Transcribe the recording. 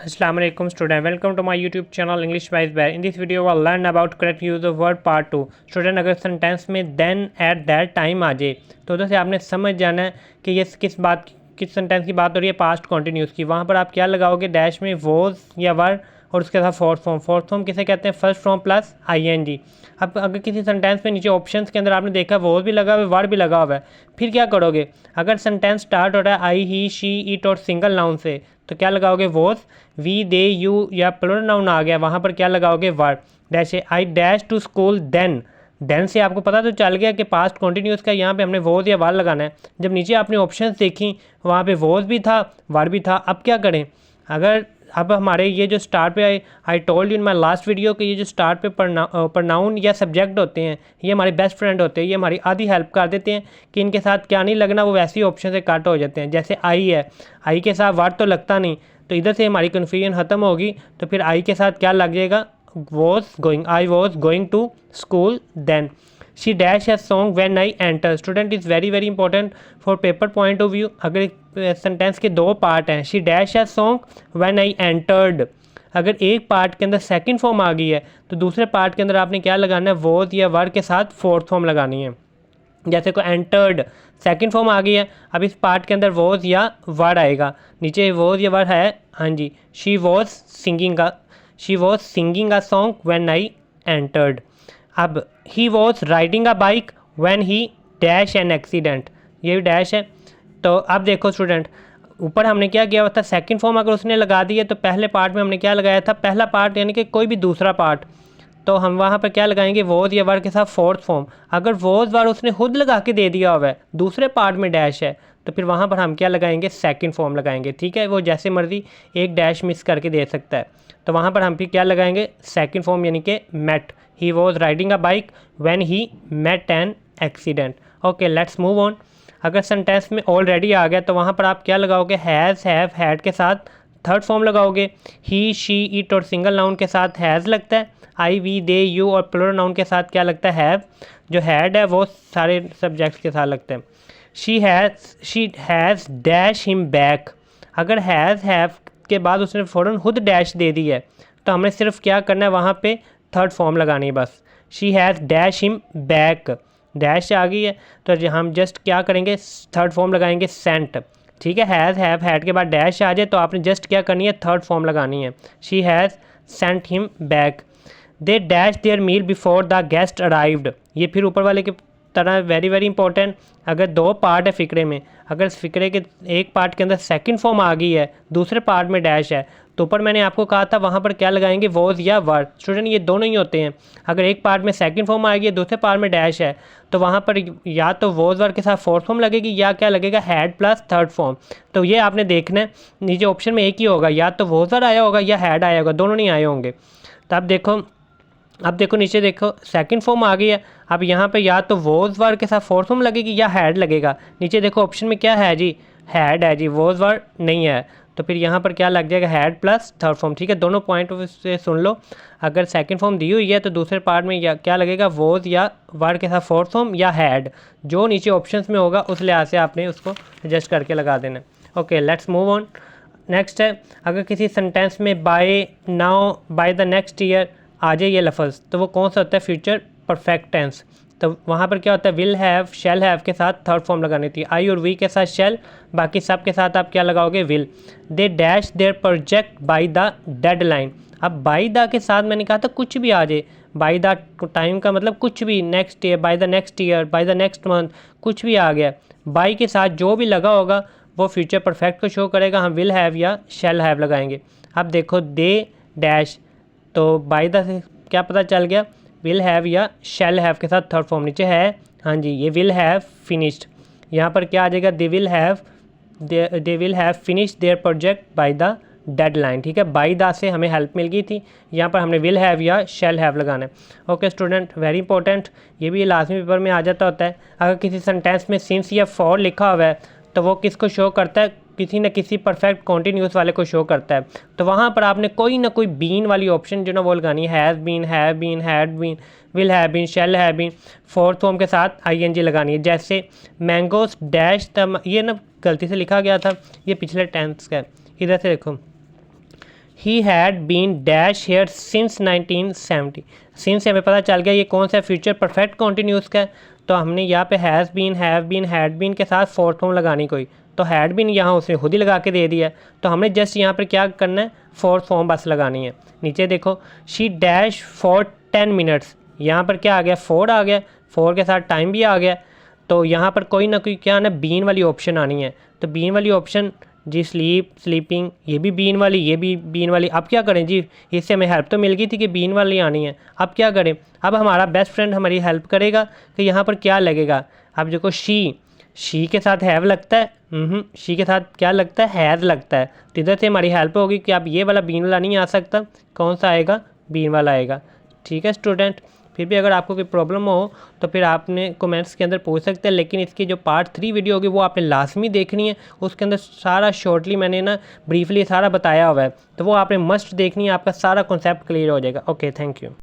Assalamu alaikum student, welcome to my YouTube channel English by Bear. In this video we'll learn about correct use of word part 2. Student अगर sentence में then at that time आ जाए तो उधर से आपने समझ जाना है कि ये किस सेंटेंस की बात हो रही है, पास्ट कॉन्टीन्यूस की। वहाँ पर आप क्या लगाओगे, डैश में वॉज या वर और उसके साथ फोर्थ फॉर्म किसे कहते हैं, फर्स्ट फॉर्म प्लस ING। अब अगर किसी सेंटेंस में नीचे ऑप्शंस के अंदर आपने देखा वॉज भी लगा हुआ है, वर भी लगा हुआ है, फिर क्या करोगे? अगर सेंटेंस स्टार्ट हो रहा है आई ही शी इट और सिंगल नाउन से तो क्या लगाओगे, वॉज। वी दे यू या प्लूरल नाउन आ गया वहाँ पर क्या लगाओगे, were. Dash I dash to school then से आपको पता तो चल गया कि पास्ट कॉन्टीन्यूस का यहाँ पे हमने वॉज या वर लगाना है। जब नीचे आपने ऑप्शंस देखी वहाँ पे वॉज भी था, वर भी था। अब क्या करें? अगर अब हमारे ये जो स्टार्ट पे I told you in my last video कि ये जो स्टार्ट पे प्रनाउन या सब्जेक्ट होते हैं ये हमारे बेस्ट फ्रेंड होते हैं, ये हमारी आधी हेल्प कर देते हैं कि इनके साथ क्या नहीं लगना, वो वैसे ही ऑप्शन से कट हो जाते हैं। जैसे आई है, आई के साथ वर्ड तो लगता नहीं, तो इधर से हमारी कन्फ्यूजन ख़त्म होगी। तो फिर आई के साथ क्या लग जाएगा, I was going to school then. She dash है song when I enter. Student is very very important for paper point of view. अगर सेंटेंस के दो पार्ट हैं, शी डैश है सॉन्ग व्हेन आई एंटर्ड, अगर एक पार्ट के अंदर सेकंड फॉर्म आ गई है तो दूसरे पार्ट के अंदर आपने क्या लगाना है, वॉज या वर के साथ फोर्थ फॉर्म लगानी है। जैसे को एंटर्ड सेकंड फॉर्म आ गई है, अब इस पार्ट के अंदर वॉज या वर आएगा। नीचे वॉज या वर है, हाँ जी। She was singing a song when I entered. अब he was riding a bike when he dash an accident, ये भी डैश है। तो अब देखो स्टूडेंट, ऊपर हमने क्या किया हुआ था, सेकंड फॉर्म अगर उसने लगा दी है तो पहले पार्ट में हमने क्या लगाया था, पहला पार्ट यानी कि कोई भी दूसरा पार्ट, तो हम वहाँ पर क्या लगाएंगे, वॉज या वर के साथ फोर्थ फॉर्म। अगर वॉज वर उसने खुद लगा के दे दिया हुआ है, दूसरे पार्ट में डैश है, तो फिर वहाँ पर हम क्या लगाएंगे, सेकंड फॉर्म लगाएंगे। ठीक है, वो जैसे मर्जी एक डैश मिस करके दे सकता है, तो वहाँ पर हम फिर क्या लगाएंगे, सेकंड फॉर्म यानी कि met. He was riding a bike when he met an accident. Okay, let's move on. अगर सेंटेंस में ऑलरेडी आ गया तो वहाँ पर आप क्या लगाओगे, हैज़ हैव हैड के साथ थर्ड फॉर्म लगाओगे। ही शी इट और सिंगल नाउन के साथ हैज़ लगता है। आई वी दे यू और प्लूरल नाउन के साथ क्या लगता है, हैव। जो हैड है वो सारे सब्जेक्ट्स के साथ लगता है। She has dash him back, अगर हैज़ हैव के बाद उसने फ़ौरन खुद डैश दे दी है तो हमें सिर्फ क्या करना है, वहाँ पे थर्ड फॉर्म लगानी है बस। She has dash him back, dash आ गई है तो हम जस्ट क्या करेंगे, थर्ड फॉर्म लगाएंगे, सेंट। ठीक है, हैज़ हैव हैड के बाद डैश आ जाए तो आपने जस्ट क्या करनी है, थर्ड फॉर्म लगानी है। She has sent him back. They dash their meal before the guest arrived, ये फिर ऊपर वाले की तरह वेरी वेरी इंपॉर्टेंट। अगर दो पार्ट है फ़िक्रे में, अगर फ़िक्रे के एक पार्ट के अंदर सेकंड फॉर्म आ गई है, दूसरे पार्ट में डैश है, तो ऊपर मैंने आपको कहा था वहाँ पर क्या लगाएंगे, वॉज या वर। स्टूडेंट ये दोनों ही होते हैं। अगर एक पार्ट में सेकंड फॉर्म आएगी, दूसरे पार्ट में डैश है, तो वहाँ पर या तो वॉज वर के साथ फोर्थ फॉर्म लगेगी या क्या लगेगा, हैड प्लस थर्ड फॉर्म। तो ये आपने देखना है, नीचे ऑप्शन में एक ही होगा, या तो वॉज वर आया होगा या हैड आया होगा, दोनों नहीं आए होंगे। तो अब देखो नीचे देखो सेकंड फॉर्म आ गई है। अब यहाँ पे या तो वॉज वर के साथ फोर्थ फॉर्म लगेगी या हैड लगेगा। नीचे देखो ऑप्शन में क्या है जी, हैड है जी, वॉज वर नहीं है, तो फिर यहाँ पर क्या लग जाएगा, हैड प्लस थर्ड फॉर्म। ठीक है, दोनों पॉइंट से सुन लो। अगर सेकंड फॉर्म दी हुई है तो दूसरे पार्ट में या क्या लगेगा, वॉज या वर के साथ फोर्थ फॉर्म या हैड, जो नीचे ऑप्शन में होगा उस लिहाज से आपने उसको एडजस्ट करके लगा देना। Okay, let's move on. Next है, अगर किसी सेंटेंस में by now, by the next year आ जाए ये लफ्ज़, तो वो कौन सा होता है, फ्यूचर परफेक्ट टेंस। तो वहाँ पर क्या होता है, विल हैव शैल हैव के साथ थर्ड फॉर्म लगानी थी। आई और वी के साथ शैल, बाकी सब के साथ आप क्या लगाओगे, will. They dash there project by the deadline. अब बाय द के साथ मैंने कहा था कुछ भी आ जाए, बाय द टाइम का मतलब कुछ भी, next year, bye the next year, bye the next month, कुछ भी आ गया, बाय के साथ जो भी लगा होगा वो फ्यूचर परफेक्ट को शो करेगा। हम विल हैव या शैल हैव लगाएंगे। अब देखो दे डैश, तो बाय द से क्या पता चल गया, विल हैव या शैल हैव के साथ थर्ड फॉर्म नीचे है, हाँ जी, ये विल हैव फिनिश्ड। यहाँ पर क्या आ जाएगा, they will have finished there project by the deadline. ठीक है, बाय द से हमें हेल्प मिल गई थी, यहाँ पर हमने विल हैव या शैल हैव लगाना है। ओके स्टूडेंट, वेरी इंपॉर्टेंट, ये भी लाजमी पेपर में आ जाता होता है। अगर किसी सेंटेंस में सिंस या फॉर लिखा हुआ है तो वो किसको शो करता है, किसी न किसी परफेक्ट कॉन्टीन्यूस वाले को शो करता है। तो वहाँ पर आपने कोई ना कोई बीन वाली ऑप्शन जो ना वो लगानी है, has been, have been, had been, will have been, shall have been, fourth form के साथ ING लगानी है। जैसे मैंगोस डैश द, ये ना गलती से लिखा गया था, ये पिछले टेंस का है, इधर से देखो, he had been dash here since 1970। Since से हमें पता चल गया ये कौन सा फ्यूचर परफेक्ट कॉन्टीन्यूस का है, तो हमने यहाँ पे has been, have been, had been के साथ फोर्थ फॉर्म लगानी कोई, तो हैड बीन यहाँ उसने खुद ही लगा के दे दिया है, तो हमने जस्ट यहाँ पर क्या करना है, फोर्थ फॉर्म बस लगानी है। नीचे देखो, शी डैश फॉर 10 मिनट्स, यहाँ पर क्या आ गया, 4 आ गया, 4 के साथ टाइम भी आ गया, तो यहाँ पर कोई ना कोई क्या ना बीन वाली ऑप्शन आनी है, तो बीन वाली ऑप्शन जी स्लीप, स्लीपिंग, ये भी बीन वाली, ये भी बीन वाली। अब क्या करें जी, इससे हमें हेल्प तो मिल गई थी कि बीन वाली आनी है, अब क्या करें, अब हमारा बेस्ट फ्रेंड हमारी हेल्प करेगा कि यहाँ पर क्या लगेगा। अब देखो शी के साथ हैव लगता है, शी के साथ क्या लगता है, हैज़ लगता है, तो इधर से हमारी हेल्प होगी कि अब ये वाला बीन वाला नहीं आ सकता, कौन सा आएगा, बीन वाला आएगा। ठीक है स्टूडेंट, फिर भी अगर आपको कोई प्रॉब्लम हो तो फिर आपने कमेंट्स के अंदर पूछ सकते हैं, लेकिन इसकी जो पार्ट 3 वीडियो होगी वो आपने लाजमी देखनी है, उसके अंदर सारा शॉर्टली मैंने ना ब्रीफली सारा बताया हुआ है, तो वो आपने मस्ट देखनी है, आपका सारा कॉन्सेप्ट क्लियर हो जाएगा। Okay, thank you.